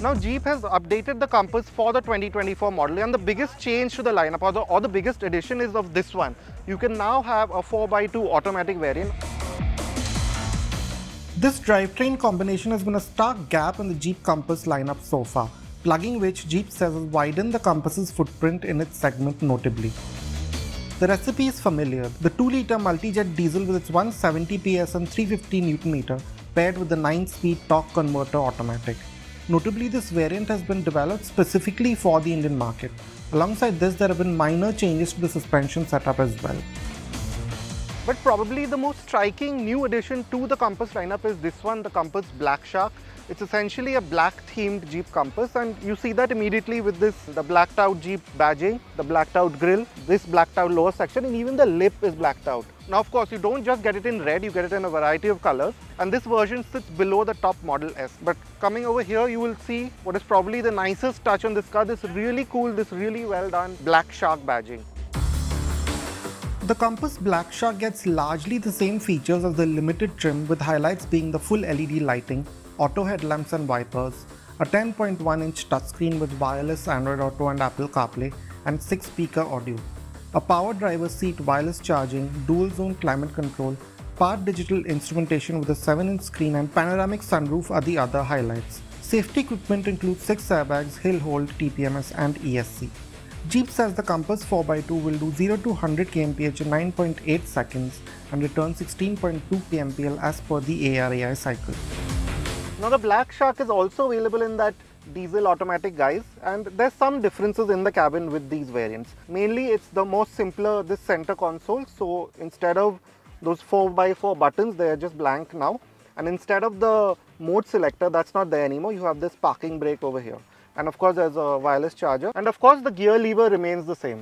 Now Jeep has updated the Compass for the 2024 model, and the biggest change to the lineup or the biggest addition is of this one. You can now have a 4x2 automatic variant. This drivetrain combination has been a stark gap in the Jeep Compass lineup so far, plugging which Jeep says has widened the Compass's footprint in its segment notably. The recipe is familiar: the 2-litre Multijet diesel with its 170 PS and 350 Nm paired with the 9-speed torque converter automatic. Notably, this variant has been developed specifically for the Indian market. Alongside this, there have been minor changes to the suspension setup as well. But probably the most striking new addition to the Compass lineup is this one, the Compass Black Shark. It's essentially a black themed Jeep Compass, and you see that immediately with this, the blacked out Jeep badging, the blacked out grille, this blacked out lower section, and even the lip is blacked out. Now of course you don't just get it in red, you get it in a variety of colors, and this version sits below the top Model S. But coming over here, you will see what is probably the nicest touch on this car, this really cool, this really well done Black Shark badging. The Compass Black Shark gets largely the same features as the limited trim, with highlights being the full LED lighting, auto headlamps and wipers, a 10.1-inch touchscreen with wireless Android Auto and Apple CarPlay, and 6-speaker audio. A power driver's seat, wireless charging, dual-zone climate control, part digital instrumentation with a 7-inch screen and panoramic sunroof are the other highlights. Safety equipment includes 6 airbags, hill hold, TPMS and ESC. Jeep says the Compass 4x2 will do 0 to 100 kmph in 9.8 seconds and return 16.2 kmpl as per the ARAI cycle. Now the Black Shark is also available in that diesel automatic guise, and there's some differences in the cabin with these variants. Mainly it's the most simpler, this center console, so instead of those 4x4 buttons, they are just blank now, and instead of the mode selector, that's not there anymore, you have this parking brake over here, and of course there's a wireless charger, and of course the gear lever remains the same.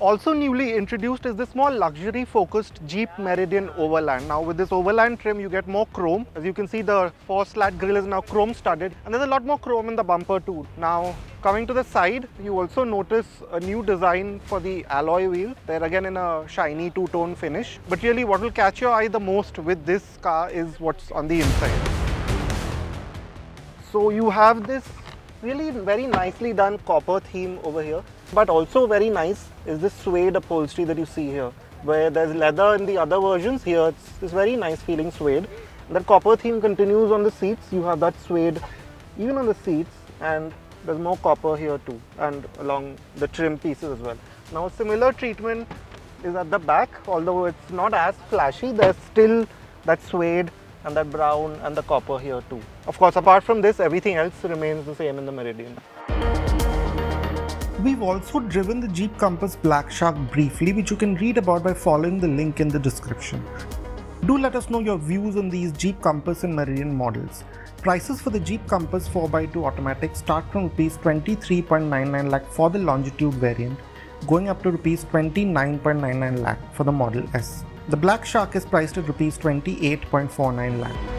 Also newly introduced is this more luxury focused Jeep Meridian Overland. Now with this Overland trim you get more chrome. As you can see, the 4-slat grille is now chrome studded, and there's a lot more chrome in the bumper too. Now coming to the side, you also notice a new design for the alloy wheel. They're again in a shiny two-tone finish. But really what will catch your eye the most with this car is what's on the inside. So you have this really very nicely done copper theme over here, but also very nice is this suede upholstery that you see here, where there's leather in the other versions. Here it's this very nice feeling suede. That copper theme continues on the seats. You have that suede even on the seats, and there's more copper here too, and along the trim pieces as well. Now a similar treatment is at the back, although it's not as flashy. There's still that suede and that brown and the copper here too. Of course, apart from this, everything else remains the same in the Meridian. We've also driven the Jeep Compass Black Shark briefly, which you can read about by following the link in the description. Do let us know your views on these Jeep Compass and Meridian models. Prices for the Jeep Compass 4x2 automatic start from Rs 23.99 lakh for the Longitude variant, going up to Rs 29.99 lakh for the Model S. The Black Shark is priced at Rs 28.49 lakh.